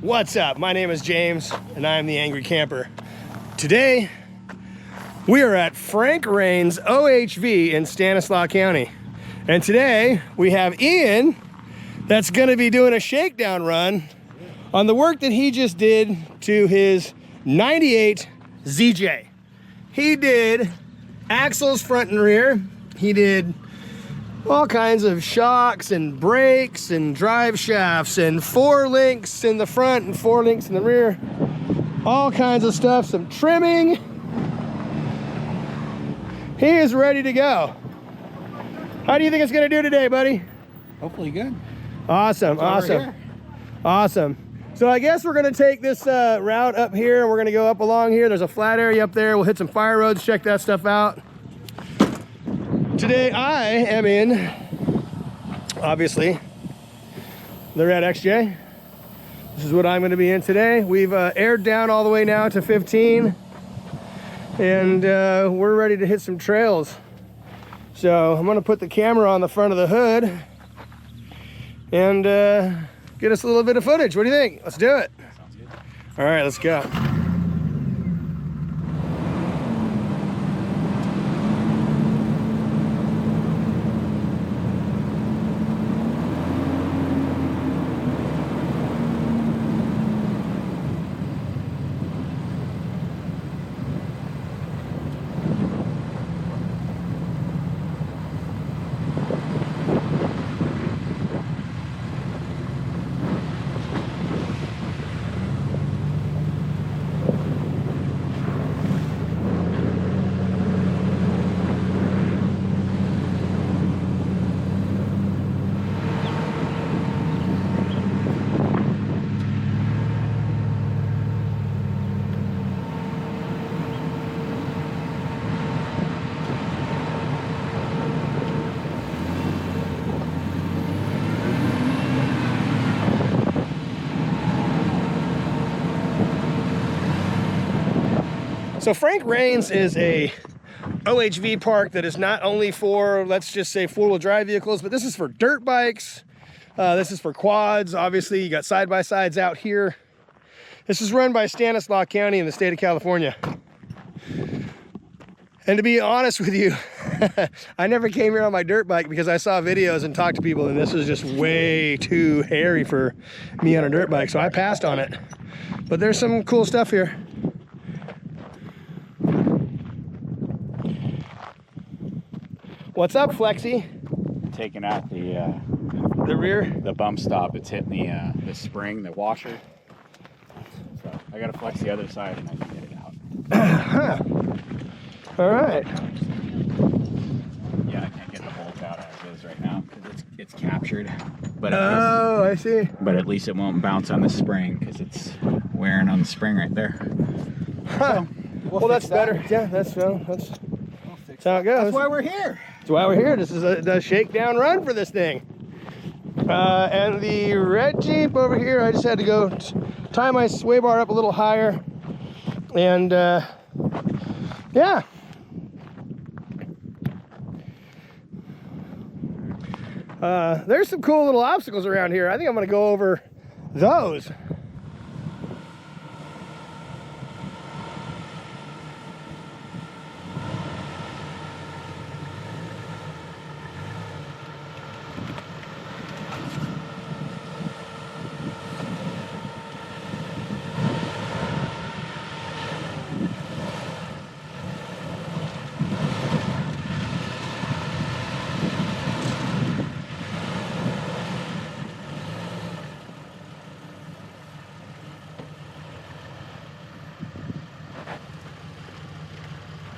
What's up? My name is James, and I am the Angry Camper. Today, we are at Frank Rain's OHV in Stanislaus County. And today, we have Ian that's gonna be doing a shakedown run on the work that he just did to his 98 ZJ. He did axles front and rear. He did all kinds of shocks and brakes and drive shafts and 4 links in the front and 4 links in the rear. All kinds of stuff, some trimming. He is ready to go. How do you think it's gonna do today, buddy? Hopefully good. Awesome, awesome, awesome. So I guess we're gonna take this route up here and we're gonna go up along here. There's a flat area up there. We'll hit some fire roads, check that stuff out. Today I am in, obviously, the red XJ. This is what I'm gonna be in today. We've aired down all the way now to 15 and we're ready to hit some trails. So I'm gonna put the camera on the front of the hood and get us a little bit of footage. What do you think? Let's do it. Sounds good. All right, let's go. So Frank Rain's is a OHV park that is not only for, let's just say, 4-wheel drive vehicles, but this is for dirt bikes. This is for quads. Obviously, you got side-by-sides out here. This is run by Stanislaus County in the state of California. And to be honest with you, I never came here on my dirt bike because I saw videos and talked to people, and this was just way too hairy for me on a dirt bike, so I passed on it. But there's some cool stuff here. What's up, Flexi? Taking out the rear? the bump stop. It's hitting the spring, the washer. So I gotta flex the other side and I can get it out. All right. Yeah, I can't get the bolt out as is right now because it's captured. But I see. But at least it won't bounce on the spring because it's wearing on the spring right there. Huh. So well, that's better. Yeah, that's how it goes. That's why we're here. That's why we're here. This is the shakedown run for this thing. And the red Jeep over here, I just had to go tie my sway bar up a little higher. And yeah. There's some cool little obstacles around here. I think I'm gonna go over those.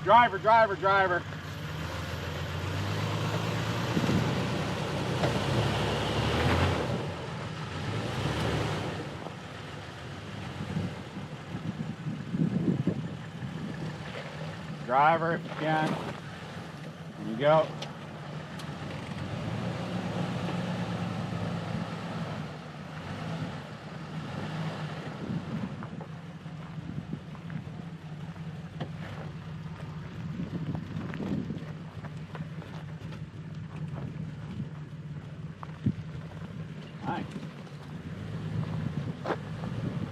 Driver, driver, driver. Driver, if you can. There you go.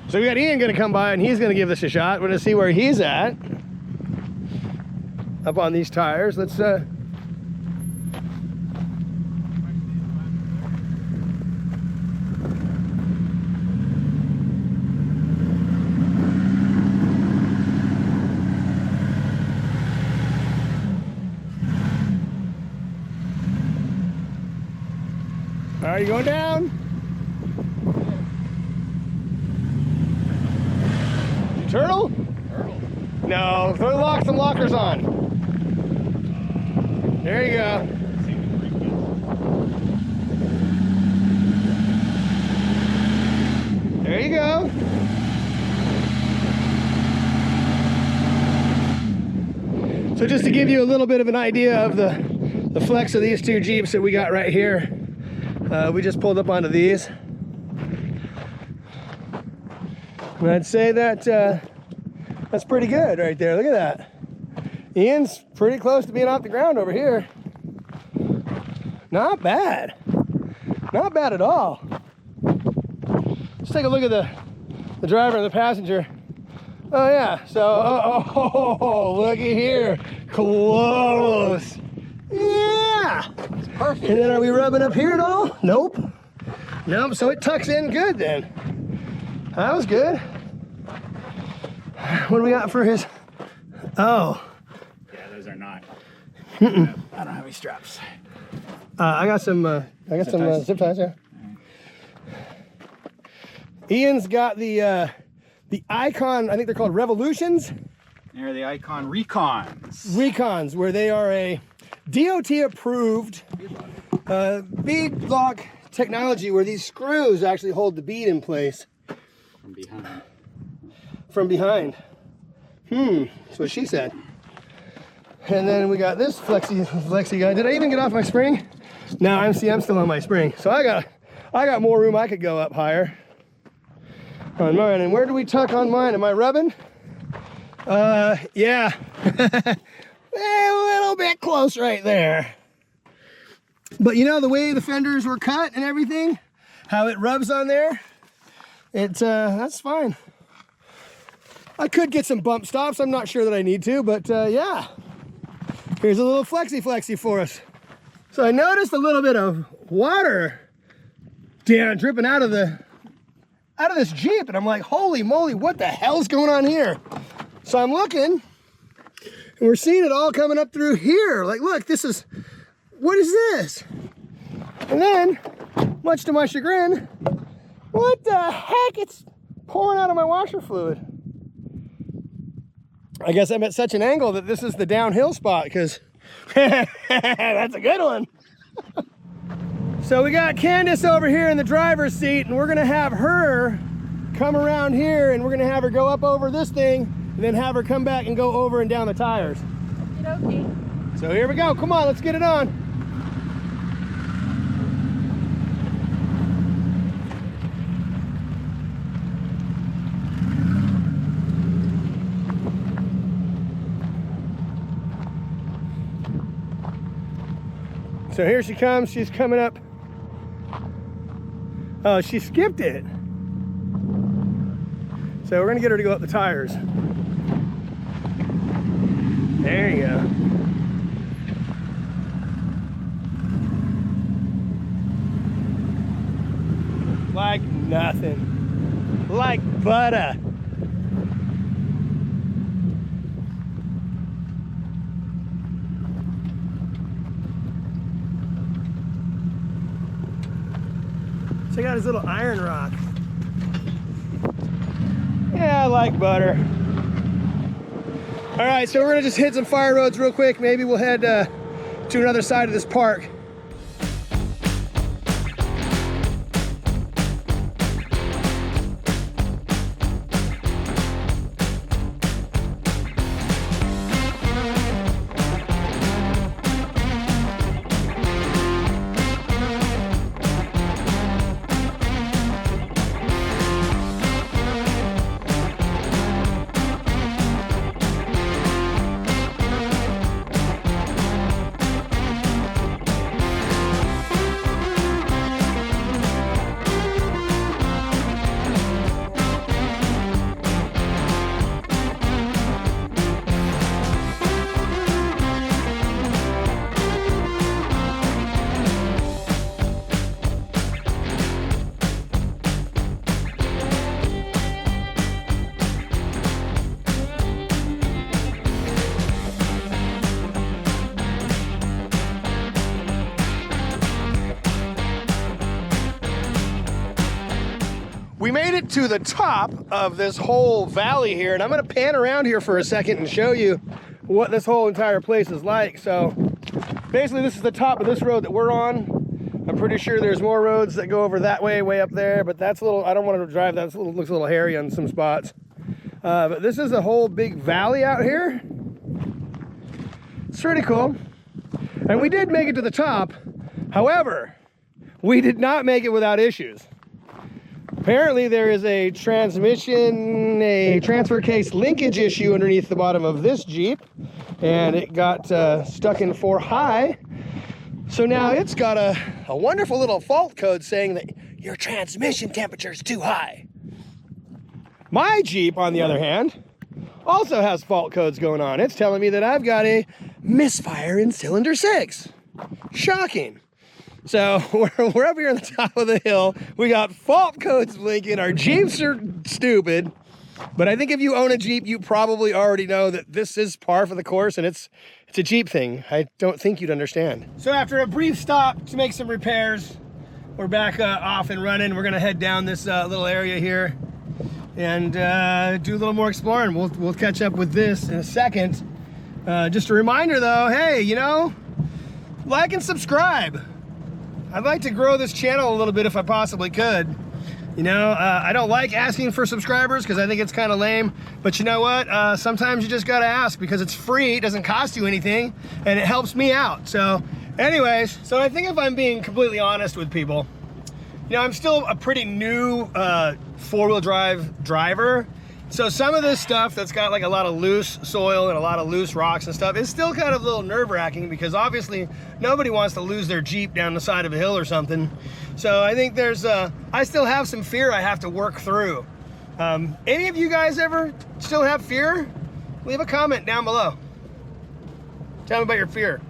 So we got Ian gonna come by and he's gonna give this a shot. We're gonna see where he's at. Up on these tires. Let's Are you going down? Turtle? Turtle. No, throw the locks and lockers on. There you go. There you go. So just to give you a little bit of an idea of the flex of these two Jeeps that we got right here, we just pulled up onto these. And I'd say that that's pretty good right there. Look at that. Ian's pretty close to being off the ground over here. Not bad. Not bad at all. Let's take a look at the driver and the passenger. Oh yeah, so, oh, looky here. Close. Yeah. It's perfect. And then are we rubbing up here at all? Nope. Nope, so it tucks in good then. That was good. What do we got for his? Oh. Yeah, those are not. I don't have any straps. I got some zip ties, yeah. Ian's got the Icon, I think they're called Revolutions. They're the Icon Recons. Recons, where they are a DOT approved bead lock technology where these screws actually hold the bead in place. From behind. From behind. That's what she said. And then we got this flexi guy. Did I even get off my spring? No, I'm still on my spring. So I got more room. I could go up higher on mine. And where do we tuck on mine? Am I rubbing? Yeah. A little bit close right there. But you know the way the fenders were cut and everything, how it rubs on there, that's fine. I could get some bump stops. I'm not sure that I need to, but yeah. Here's a little flexi for us. So I noticed a little bit of water dripping out of this Jeep, and I'm like, holy moly, what the hell's going on here? So I'm looking, and we're seeing it all coming up through here. Like, look, what is this? And then, much to my chagrin, what the heck? It's pouring out of my washer fluid. I guess I'm at such an angle that this is the downhill spot, because that's a good one. So we got Candace over here in the driver's seat, and we're gonna have her come around here, and we're gonna have her go up over this thing, and then have her come back and go over and down the tires. Okay. So here we go. Come on, let's get it on. So here she comes. She's coming up. Oh, she skipped it. So we're gonna get her to go up the tires. There you go. Like nothing. Like butter. Check out his little iron rock. Yeah, I like butter. All right, so we're gonna just hit some fire roads real quick. Maybe we'll head to another side of this park. it to the top of this whole valley here, and I'm gonna pan around here for a second and show you what this whole entire place is like. So basically this is the top of this road that we're on. I'm pretty sure there's more roads that go over that way up there, but that's a little, I don't want to drive that. It looks a little hairy on some spots. But this is a whole big valley out here. It's pretty cool. And we did make it to the top. However, we did not make it without issues. Apparently there is a transfer case linkage issue underneath the bottom of this Jeep, and it got stuck in 4 high. So now it's got a wonderful little fault code saying that your transmission temperature is too high. My Jeep, on the other hand, also has fault codes going on. It's telling me that I've got a misfire in cylinder 6. Shocking. So we're up here on the top of the hill. We got fault codes blinking. Our Jeeps are stupid. But I think if you own a Jeep, you probably already know that this is par for the course, and it's a Jeep thing. I don't think you'd understand. So after a brief stop to make some repairs, we're back off and running. We're gonna head down this little area here and do a little more exploring. We'll catch up with this in a second. Just a reminder though, hey, you know, like and subscribe. I'd like to grow this channel a little bit if I possibly could. You know, I don't like asking for subscribers because I think it's kind of lame, but you know what? Sometimes you just gotta ask because it's free, it doesn't cost you anything, and it helps me out. So anyways, so I think if I'm being completely honest with people, you know, I'm still a pretty new four-wheel drive driver. So some of this stuff that's got like a lot of loose soil and a lot of loose rocks and stuff is still kind of a little nerve-wracking because obviously nobody wants to lose their Jeep down the side of a hill or something. So I think there's, I still have some fear I have to work through. Any of you guys ever still have fear? Leave a comment down below. Tell me about your fear.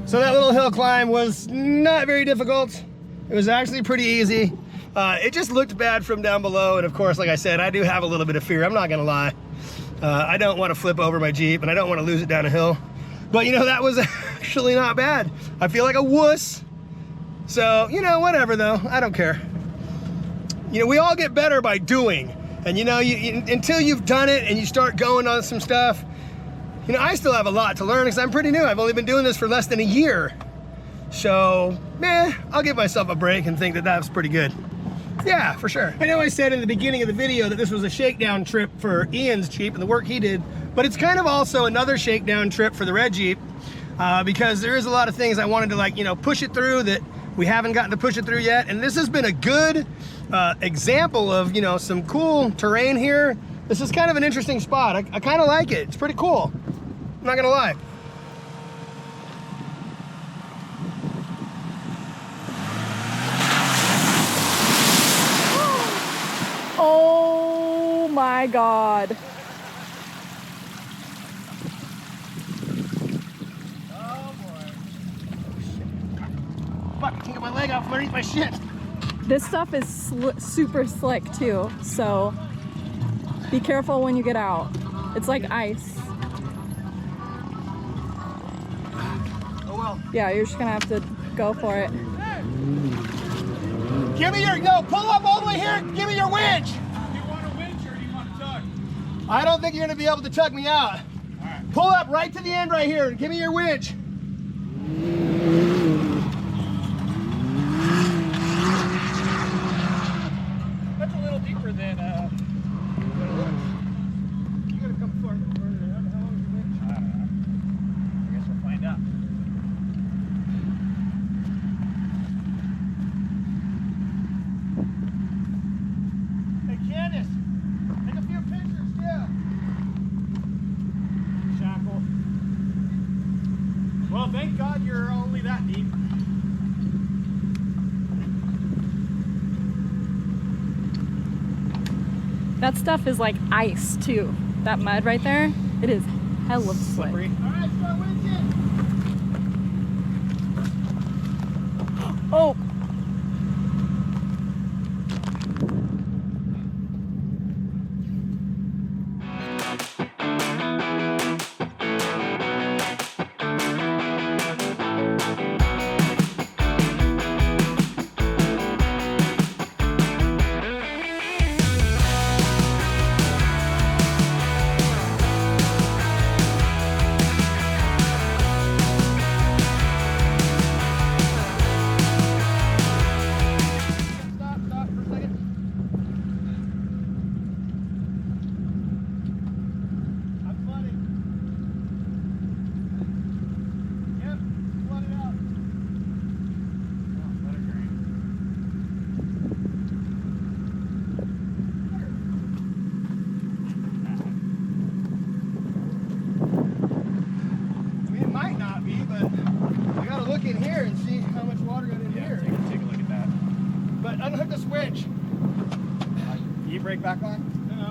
So that little hill climb was not very difficult. It was actually pretty easy. It just looked bad from down below, and of course, like I said, I do have a little bit of fear, I'm not gonna lie. I don't want to flip over my Jeep, and I don't want to lose it down a hill. But you know, that was actually not bad. I feel like a wuss. So, you know, whatever though, I don't care. You know, we all get better by doing. And you know, until you've done it and you start going on some stuff, you know, I still have a lot to learn because I'm pretty new. I've only been doing this for less than a year. So, I'll give myself a break and think that that's pretty good. Yeah, for sure. I know I said in the beginning of the video that this was a shakedown trip for Ian's Jeep and the work he did, but it's kind of also another shakedown trip for the red Jeep because there is a lot of things I wanted to, like, you know, push it through that we haven't gotten to push it through yet. And this has been a good example of, you know, some cool terrain here. This is kind of an interesting spot. I kind of like it. It's pretty cool. I'm not gonna lie. Oh my God. Oh boy. Fuck, I can't get my leg out from underneath my shit. This stuff is super slick too, so be careful when you get out. It's like ice. Oh well. Yeah, you're just gonna have to go for it. Give me your, no, pull up all the way here, give me your winch. Do you want a winch or do you want a tug? I don't think you're gonna be able to tug me out. All right. Pull up right to the end right here and give me your winch. That's a little deeper than You gotta come further. How long is your winch? I don't know. I guess we'll find out. God you're only that deep. That stuff is like ice too. That mud right there, it is hella slick. All right, start winching. Oh, Stop for a second. I'm flooding. Yep, flooded out. Let it drain. I mean, it might not be, but we gotta look in here and see how much water got in here. Take a look at that. But unhook the switch. E-brake back on?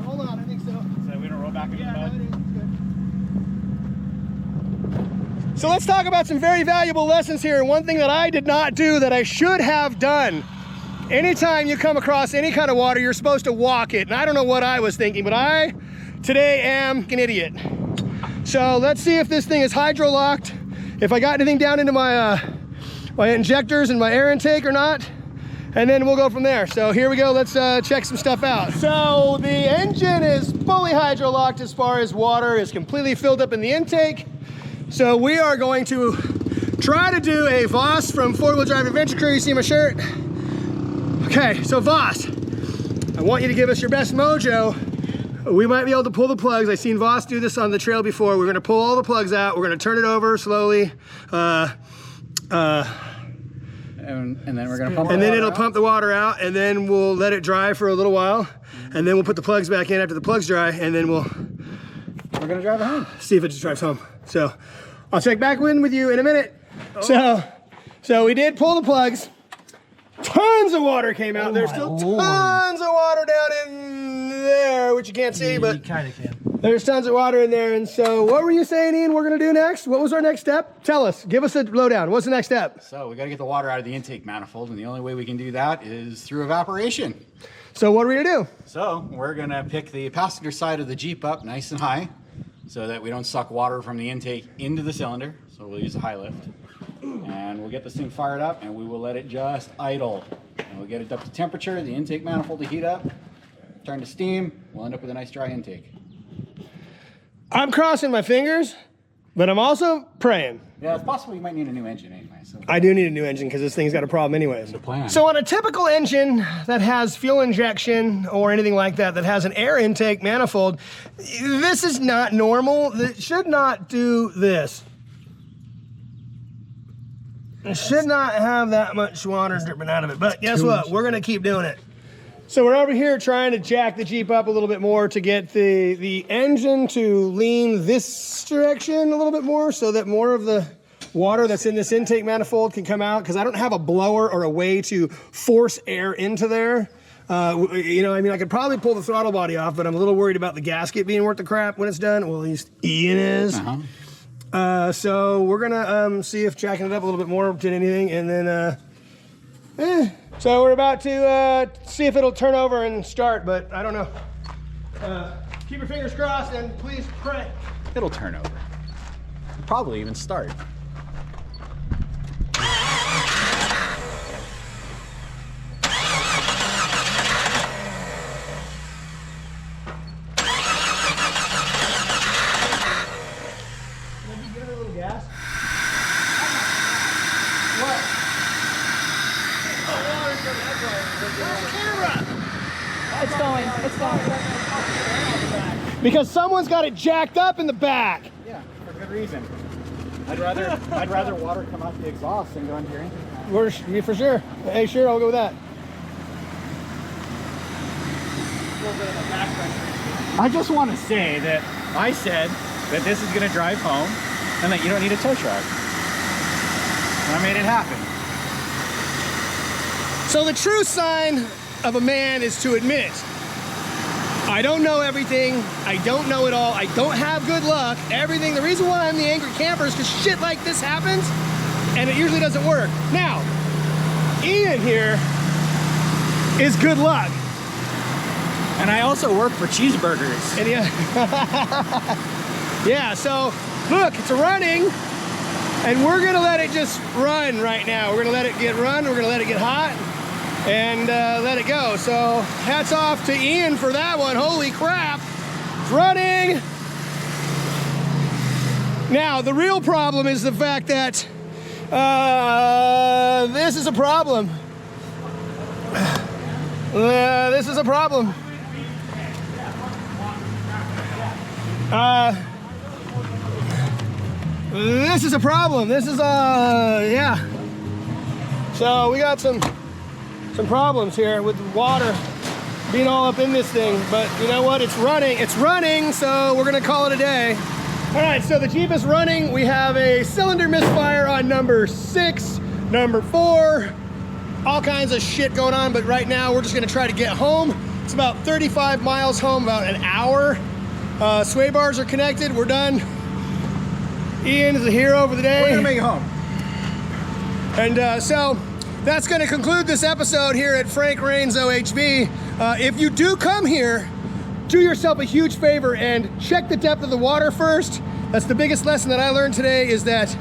Hold on, I think so. So we don't roll back into Yeah, the no, mud? it is. It's good. So let's talk about some very valuable lessons here. One thing that I did not do that I should have done. Anytime you come across any kind of water, you're supposed to walk it. And I don't know what I was thinking, but I today am an idiot. So let's see if this thing is hydro locked, if I got anything down into my my injectors and my air intake or not, and then we'll go from there. So here we go, let's check some stuff out. So the engine is fully hydro locked as far as water is completely filled up in the intake. So we are going to try to do a Voss from 4-Wheel Drive Adventure Crew. You see my shirt? Okay, so Voss, I want you to give us your best mojo. We might be able to pull the plugs. I've seen Voss do this on the trail before. We're gonna pull all the plugs out. We're gonna turn it over slowly. And then we're gonna pump And then it it'll out. pump the water out, and then we'll let it dry for a little while. And then we'll put the plugs back in after the plugs dry, and then we'll We're gonna drive it home. see if it just drives home. So I'll check back in with you in a minute. So we did pull the plugs. Tons of water came out. There's still tons of water down in there, which you can't see, but You kind of can. there's tons of water in there. And so what were you saying, Ian, we're gonna do next? What was our next step? Tell us, give us a lowdown. What's the next step? So we gotta get the water out of the intake manifold, and the only way we can do that is through evaporation. So what are we gonna do? So we're gonna pick the passenger side of the Jeep up nice and high so that we don't suck water from the intake into the cylinder. So we'll use a high lift. And we'll get this thing fired up and we will let it just idle. And we'll get it up to temperature, the intake manifold to heat up, turn to steam, we'll end up with a nice dry intake. I'm crossing my fingers, but I'm also praying. Yeah, it's possible you might need a new engine anyway. So I do need a new engine because this thing's got a problem anyways. the plan. So on a typical engine that has fuel injection or anything like that, that has an air intake manifold, this is not normal. It should not do this. It should not have that much water dripping out of it. But guess what? We're gonna keep doing it. So we're over here trying to jack the Jeep up a little bit more to get the engine to lean this direction a little bit more so that more of the water that's in this intake manifold can come out, because I don't have a blower or a way to force air into there. You know, I mean, I could probably pull the throttle body off, but I'm a little worried about the gasket being worth the crap when it's done. Well, at least Ian is. So we're gonna see if jacking it up a little bit more did anything, and then so we're about to see if it'll turn over and start, but I don't know. Keep your fingers crossed and please pray. It'll turn over. Probably even start. Give it a little gas. it's going. It's going. Because someone's got it jacked up in the back. Yeah, for good reason. I'd rather water come out the exhaust than go into your engine. For sure. Hey, sure, I'll go with that. I just want to say that I said that this is going to drive home and that you don't need a tow truck. I made it happen. So the true sign of a man is to admit, I don't know everything, I don't know it all, I don't have good luck, everything. The reason why I'm the angry camper is because shit like this happens, and it usually doesn't work. Now, Ian here is good luck. And I also work for cheeseburgers. And yeah, so look, it's running, and we're gonna let it just run right now. We're gonna let it run, we're gonna let it get hot, and let it go. So hats off to Ian for that one. Holy crap, it's running. Now, the real problem is the fact that this is a problem. This is a problem. This is a problem. This is yeah. So we got some problems here with the water being all up in this thing, but you know what? It's running, so we're gonna call it a day. All right, so the Jeep is running. We have a cylinder misfire on number 6, number 4, all kinds of shit going on, but right now we're just gonna try to get home. It's about 35 miles home, about an hour. Sway bars are connected, we're done. Ian is the hero for the day. We're gonna make it home. And so that's gonna conclude this episode here at Frank Rains OHV. If you do come here, do yourself a huge favor and check the depth of the water first. That's the biggest lesson that I learned today, is that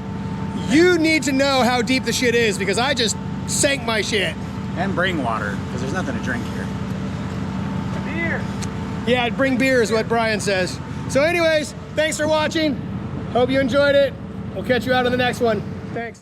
you need to know how deep the shit is, because I just sank my shit. And bring water, because there's nothing to drink here. Beer. Yeah, bring beer is what Brian says. So anyways, thanks for watching. Hope you enjoyed it. We'll catch you out on the next one. Thanks.